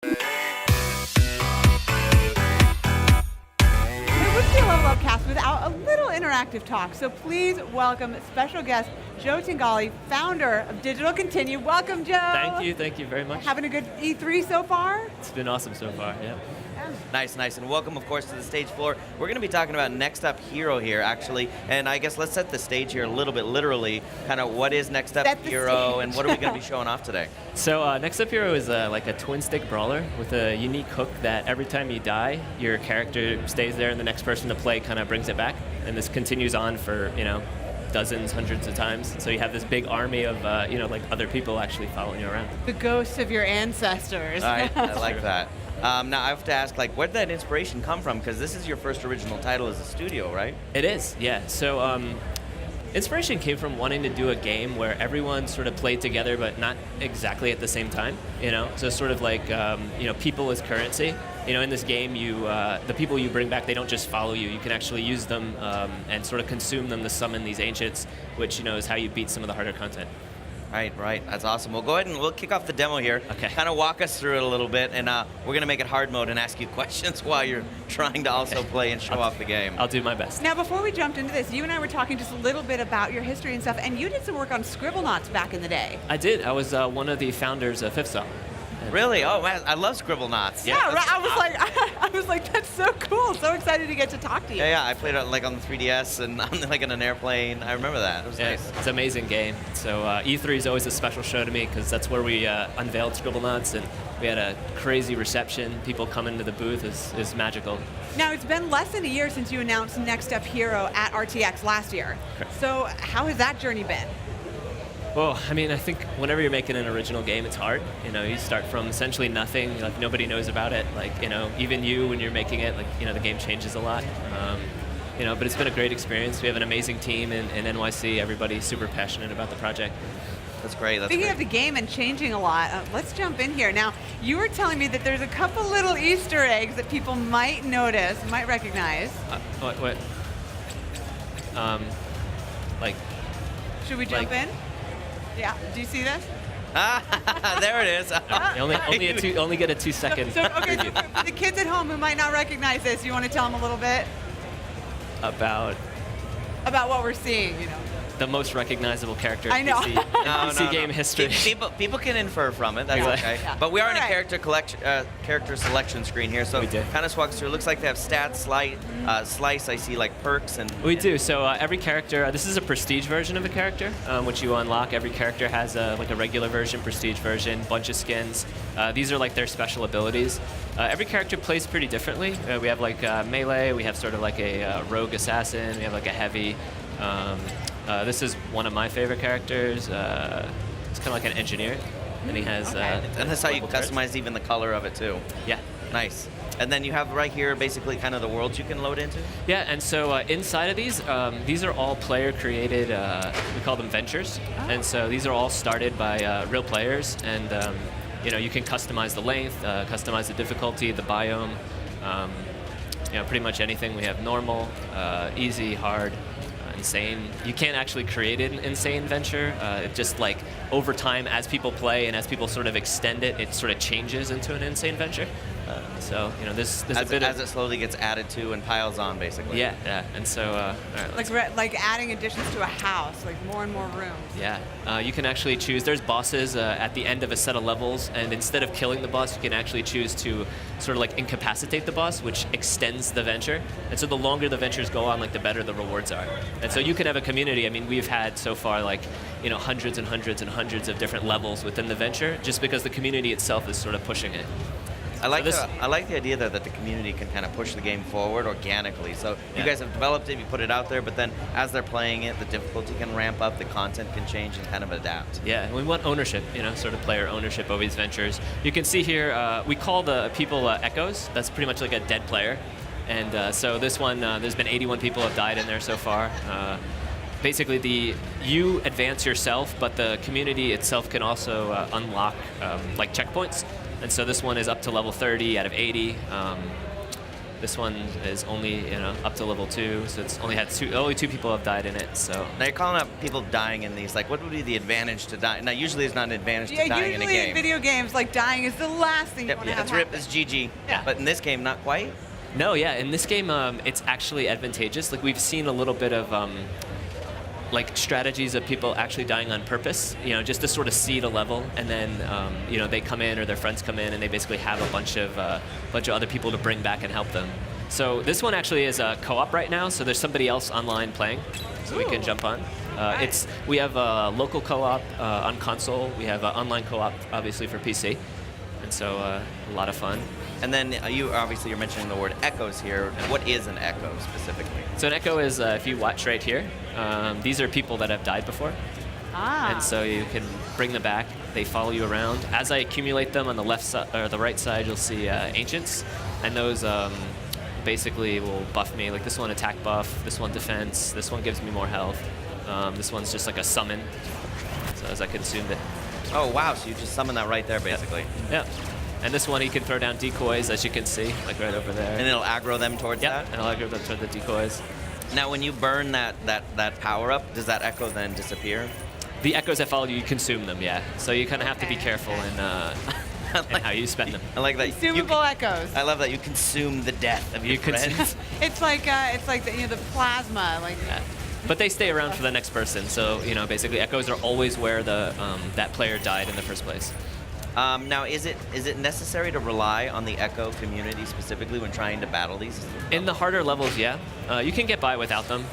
There wouldn't be a Level Up cast without a little interactive talk, so please welcome special guest Joe Tingali, founder of Digital Continue. Welcome, Joe. Thank you very much. Having a good E3 so far? It's been awesome so far, yeah. Nice, and welcome, of course, to the stage floor. We're going to be talking about Next Up Hero here, actually, and I guess let's set the stage here a little bit literally, kind of what is Next Up Hero, and what are we going to be showing off today? So Next Up Hero is like a twin-stick brawler with a unique hook that every time you die, your character stays there and the next person to play kind of brings it back, and this continues on for, dozens, hundreds of times. So you have this big army of, like other people actually following you around. The ghosts of your ancestors. All right, I like that. Now I have to ask, where did that inspiration come from? Because this is your first original title as a studio, right? It is, yeah. So inspiration came from wanting to do a game where everyone sort of played together, but not exactly at the same time. So sort of like people as currency. In this game, the people you bring back, they don't just follow you. You can actually use them and sort of consume them to summon these ancients, which is how you beat some of the harder content. Right. That's awesome. Well, go ahead and we'll kick off the demo here. Okay. Kind of walk us through it a little bit, and we're going to make it hard mode and ask you questions while you're trying to also play and show off the game. I'll do my best. Now, before we jumped into this, you and I were talking just a little bit about your history and stuff, and you did some work on Scribblenauts back in the day. I did. I was one of the founders of Fifth Cell. Really? Oh man, I love Scribblenauts. Yeah, right. I was like, that's so cool. So excited to get to talk to you. Yeah. I played it on the 3DS and in an airplane. I remember that. It was nice. It's an amazing game. So E3 is always a special show to me because that's where we unveiled Scribblenauts, and we had a crazy reception. People coming to the booth is magical. Now, it's been less than a year since you announced Next Up Hero at RTX last year. Correct. So how has that journey been? Well, I think whenever you're making an original game, it's hard. You start from essentially nothing. Like nobody knows about it. Even you, when you're making it, the game changes a lot. But it's been a great experience. We have an amazing team in NYC. Everybody's super passionate about the project. That's great. Speaking of the game and changing a lot, let's jump in here. Now, you were telling me that there's a couple little Easter eggs that people might notice, might recognize. What? Should we jump in? Yeah. Do you see this? There it is. You only get a 2-second. So for the kids at home who might not recognize this, you want to tell them a little bit about what we're seeing, the most recognizable character in PC game history. People can infer from it. That's okay. Yeah. But we are in a character selection screen here, so kind of walk us through. It looks like they have stats, slice. I see perks and. We do. So every character. This is a prestige version of a character, which you unlock. Every character has a regular version, prestige version, bunch of skins. These are their special abilities. Every character plays pretty differently. We have melee. We have sort of a rogue assassin. We have a heavy. This is one of my favorite characters. It's kind of like an engineer, and he has. And that's how you customize even the color of it too. Yeah. Nice. And then you have right here basically kind of the worlds you can load into. Yeah, and so inside of these are all player-created. We call them ventures, and so these are all started by real players, and you can customize the length, customize the difficulty, the biome. Pretty much anything. We have normal, easy, hard. Insane. You can't actually create an insane venture. It just over time, as people play and as people sort of extend it, it sort of changes into an insane venture. So there's a bit as it slowly gets added to and piles on, basically. Yeah. And so all right, like adding additions to a house, more and more rooms. Yeah. You can actually choose. There's bosses at the end of a set of levels, and instead of killing the boss, you can actually choose to sort of incapacitate the boss, which extends the venture. And so the longer the ventures go on, the better the rewards are. And so you can have a community. We've had so far hundreds and hundreds and hundreds of different levels within the venture, just because the community itself is sort of pushing it. I like the idea that the community can kind of push the game forward organically. So you guys have developed it, you put it out there, but then as they're playing it, the difficulty can ramp up, the content can change and kind of adapt. Yeah, and we want ownership, sort of player ownership of these ventures. You can see here, we call the people echoes. That's pretty much like a dead player. And so this one, there's been 81 people have died in there so far. Basically, you advance yourself, but the community itself can also unlock checkpoints. And so this one is up to level 30 out of 80. This one is only up to level 2, so it's only two people have died in it. So Now you're calling out people dying in these. Like, what would be the advantage to dying? Now, usually there's not an advantage to dying in a usually game. in video games, like dying is the last thing you want to have It's rip, happen. it's GG. Yeah. But in this game, not quite. no, yeah, in this game, it's actually advantageous. Like we've seen a little bit of like strategies of people actually dying on purpose, just to sort of seed a level, and then they come in or their friends come in and they basically have a bunch of other people to bring back and help them. So this one actually is a co-op right now, so there's somebody else online playing, so we can jump on. We have a local co-op on console. We have online co-op, obviously, for PC, and so a lot of fun. And then you're mentioning the word echoes here. What is an echo specifically? So an echo is, if you watch right here, these are people that have died before. And so you can bring them back. They follow you around. As I accumulate them on the left side or the right side, you'll see ancients, and those basically will buff me. Like this one attack buff, this one defense, this one gives me more health. This one's just like a summon. So as I consumed it. Oh wow! So you just summon that right there, basically. Yeah. And this one, he can throw down decoys, as you can see, like right over there. And it'll aggro them towards that? And it'll aggro them toward the decoys. Now, when you burn that power-up, does that echo then disappear? The echoes that follow you, you consume them, yeah. So you kind of have to be careful in how you spend them. I like that. Consumable echoes. I love that you consume the death of your friends. It's like the plasma, like. Yeah. But they stay around for the next person, so basically echoes are always where that player died in the first place. Now, is it necessary to rely on the Echo community specifically when trying to battle these? In the harder levels, yeah. You can get by without them,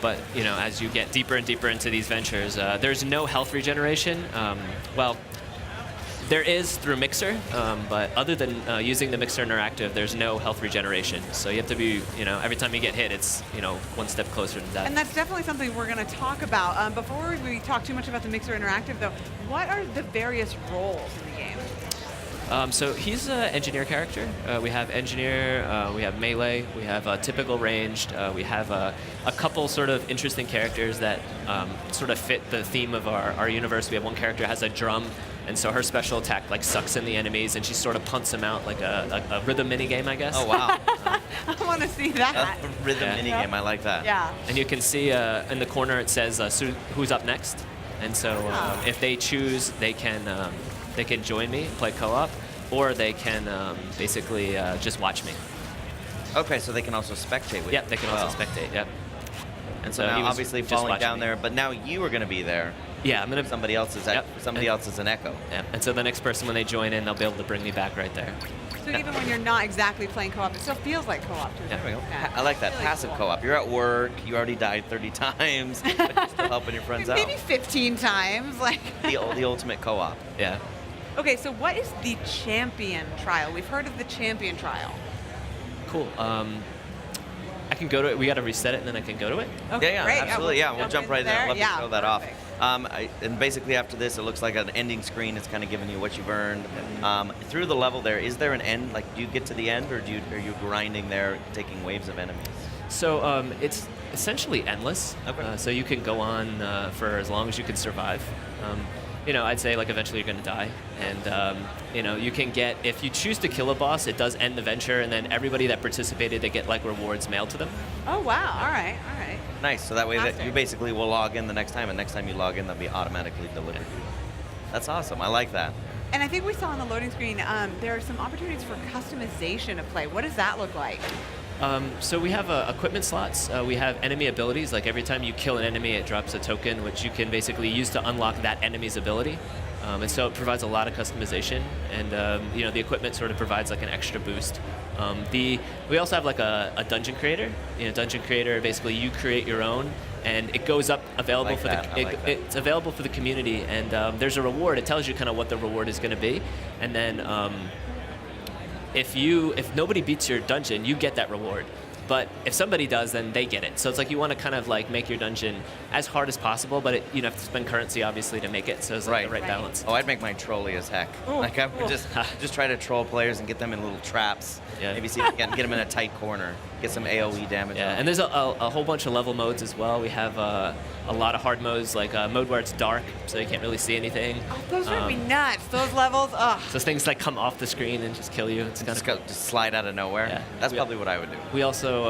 but as you get deeper and deeper into these ventures, there's no health regeneration. Well, there is through Mixer, but other than using the Mixer Interactive, there's no health regeneration. So you have to be, every time you get hit, it's, one step closer to death. And that's definitely something we're going to talk about. Before we talk too much about the Mixer Interactive, though, what are the various roles in the game? So he's an engineer character. We have engineer, we have melee, we have typical ranged, we have a couple sort of interesting characters that sort of fit the theme of our universe. We have one character has a drum, and so her special attack like sucks in the enemies, and she sort of punts them out like a rhythm minigame, I guess. Oh, wow. I want to see that. A rhythm minigame, I like that. Yeah. And you can see in the corner it says who's up next, and so if they choose, they can join me, play co-op, or they can basically just watch me. Okay, so they can also spectate with you. Yep, they can also spectate. Yep. And so now, obviously, falling down there, but now you are going to be there. Yeah, I'm gonna. Somebody else is an echo. Yeah, and so the next person, when they join in, they'll be able to bring me back right there. So even when you're not exactly playing co-op, it still feels like co-op to There we go. Yeah. I like that. Really Passive cool. co-op. You're at work, you already died 30 times, but you're still helping your friends out. Maybe 15 times, like. The ultimate co-op. Yeah. Okay, so what is the champion trial? We've heard of the champion trial. Cool. I can go to it. We got to reset it, and then I can go to it. Okay, Yeah, great. absolutely. Yeah, we'll jump jump right there. there. I'd love Yeah, to show that perfect. off. And basically after this, it looks like an ending screen. It's kind of giving you what you've earned. Through the level there, is there an end? Like, do you get to the end, or are you grinding there, taking waves of enemies? So it's essentially endless. Okay. So you can go on for as long as you can survive. I'd say like eventually you're going to die, and you can get, if you choose to kill a boss, it does end the venture, and then everybody that participated, they get like rewards mailed to them. Oh, wow. All right. Nice. So that way that Fantastic. you basically will log in the next time, and next time you log in, they'll be automatically delivered. That's awesome. I like that. And I think we saw on the loading screen, there are some opportunities for customization of play. What does that look like? So we have equipment slots. We have enemy abilities. Like every time you kill an enemy, it drops a token, which you can basically use to unlock that enemy's ability. And so it provides a lot of customization, and the equipment sort of provides like an extra boost. We also have like a dungeon creator. Dungeon creator, basically you create your own, and it goes up available for it's available for the community, and there's a reward. It tells you kind of what the reward is going to be, and then if nobody beats your dungeon, you get that reward. But if somebody does, then they get it. So it's like you want to kind of like make your dungeon as hard as possible, but you have to spend currency obviously to make it. So it's like the right balance. Oh, I'd make mine trolly as heck. Ooh, like I would just try to troll players and get them in little traps. Yeah. Maybe see if you can get them in a tight corner, get some AOE damage. Yeah, on and there's a whole bunch of level modes as well. We have a lot of hard modes, like mode where it's dark, so you can't really see anything. Oh, those would be nuts. Those levels. Ugh. So things like come off the screen and just kill you. It's kind of cool. Just slide out of nowhere. Yeah. That's probably what I would do. We also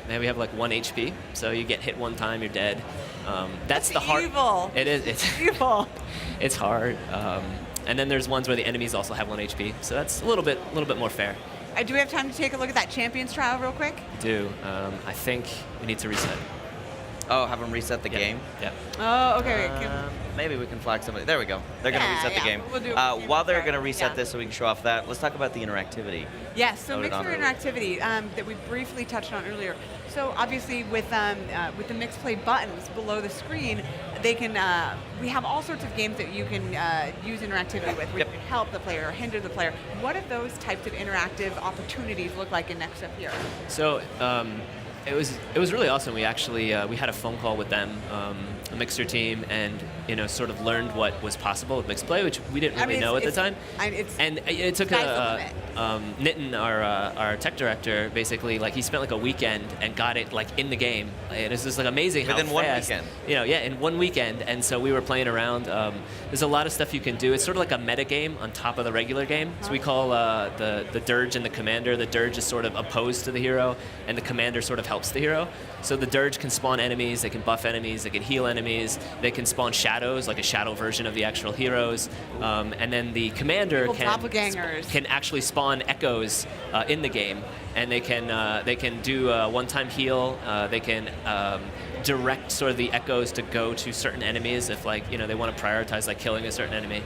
we have like 1 HP, so you get hit one time, you're dead. That's the hard. Evil. It is. It's evil. It's hard. And then there's ones where the enemies also have 1 HP, so that's a little bit more fair. Do we have time to take a look at that Champions trial real quick? I think we need to reset. Oh, have them reset the game? Yeah. Oh, okay. Maybe we can flag somebody. There we go. They're going to reset the game. We'll do while they're going to reset this so we can show off that, let's talk about the interactivity. Yes, so mixer interactivity that we briefly touched on earlier. So obviously with the mix play buttons below the screen, they can, we have all sorts of games that you can use interactivity with, where you can help the player or hinder the player. What do those types of interactive opportunities look like in Next Up Hero? So it was really awesome. We actually we had a phone call with them, a Mixer team, and sort of learned what was possible with mixed play, which we didn't really know at the time. And it took Nitin, our tech director, basically he spent like a weekend and got it like in the game. It was just like amazing within how fast. 1 weekend. In 1 weekend. And so we were playing around. There's a lot of stuff you can do. It's sort of like a meta game on top of the regular game. So we call the Dirge and the Commander. The Dirge is sort of opposed to the hero, and the Commander sort of helps the hero. So the Dirge can spawn enemies, they can buff enemies, they can heal enemies, they can spawn shadows, like a shadow version of the actual heroes, and then the Commander can actually spawn echoes in the game, and they can do a one-time heal. They can direct sort of the echoes to go to certain enemies if they want to prioritize killing a certain enemy.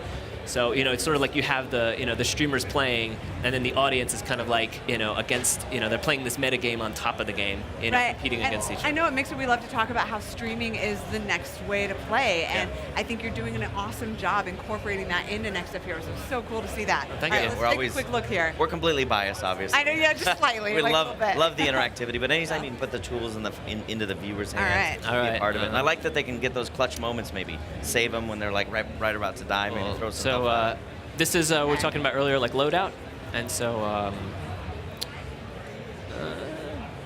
So it's sort of like you have the streamers playing, and then the audience is kind of against they're playing this meta game on top of the game, competing against each other. I know at Mixer we love to talk about how streaming is the next way to play, and I think you're doing an awesome job incorporating that into Next Up Hero. So it's so cool to see that. Thank you. Let's take a quick look here. We're completely biased, obviously. I know, just slightly. We love the interactivity, but anytime you can put the tools into the viewer's hands, be a part of it. And I like that they can get those clutch moments, maybe save them when they're right about to die, maybe throw some. So this is we were talking about earlier, loadout, and so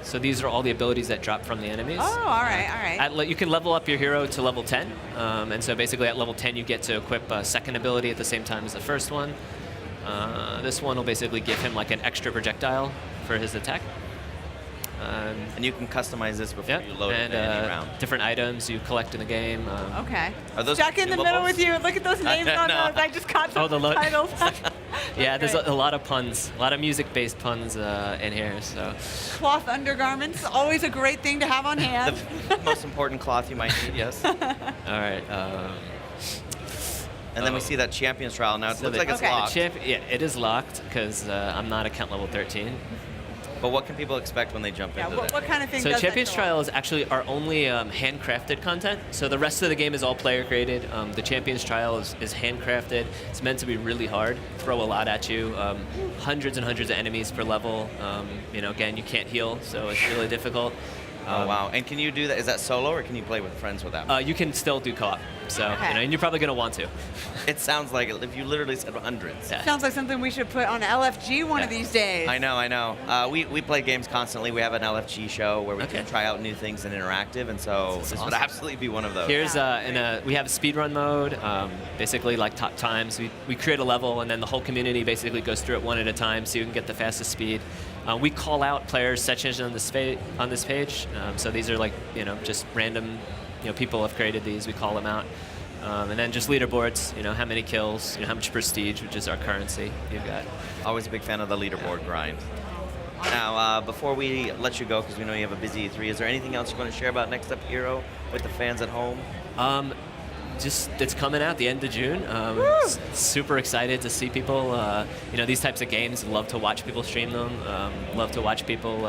so these are all the abilities that drop from the enemies. Oh, all right. You can level up your hero to level 10, and so basically at level 10 you get to equip a second ability at the same time as the first one. This one will basically give him an extra projectile for his attack. And you can customize this before you load it in any round. Different items you collect in the game. Okay. Are those stuck in the middle with you? Look at those names on those. I just caught some titles. Yeah, there's a lot of puns, a lot of music-based puns in here. So cloth undergarments, always a great thing to have on hand. The most important cloth you might need. Yes. All right. And then we see that Champions trial now. It looks like it's locked. It is locked because I'm not account level 13. But what can people expect when they jump into it? What kind of thing So does Champions that Trial is actually our only handcrafted content. So the rest of the game is all player created. The Champions Trial is handcrafted. It's meant to be really hard, throw a lot at you. Hundreds and hundreds of enemies per level. Again, you can't heal, so it's really difficult. Oh, wow. And can you do that? Is that solo, or can you play with friends with that? You can still do co-op. So, and you're probably going to want to. It sounds like it. If you literally said hundreds. Yeah. Sounds like something we should put on LFG one of these days. I know. We play games constantly. We have an LFG show where we can try out new things and interactive, and so this would absolutely be one of those. Here's we have a speedrun mode, basically top times. We create a level, and then the whole community basically goes through it one at a time, so you can get the fastest speed. We call out players' sections on this page. So these are just random, people have created these. We call them out, and then just leaderboards. How many kills, how much prestige, which is our currency. You've got. Always a big fan of the leaderboard grind. Now, before we let you go, because we know you have a busy E3, is there anything else you want to share about Next Up Hero with the fans at home? Just it's coming out the end of June. Super excited to see people. These types of games. Love to watch people stream them. Love to watch people,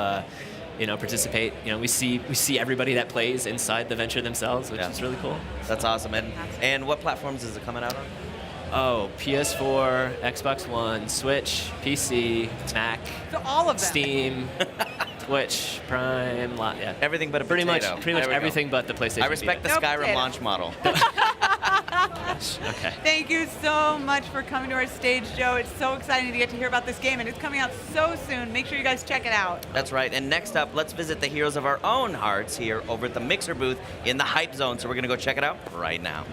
participate. We see everybody that plays inside the venture themselves, which is really cool. That's awesome. And what platforms is it coming out on? Oh, PS4, Xbox One, Switch, PC, Mac, so all of them. Steam. Twitch, Prime, everything but a pretty potato. Much everything but the PlayStation. I respect the Skyrim launch model. gosh. Okay. Thank you so much for coming to our stage, Joe. It's so exciting to get to hear about this game, and it's coming out so soon. Make sure you guys check it out. That's right. And next up, let's visit the heroes of our own hearts here over at the Mixer booth in the Hype Zone. So we're going to go check it out right now.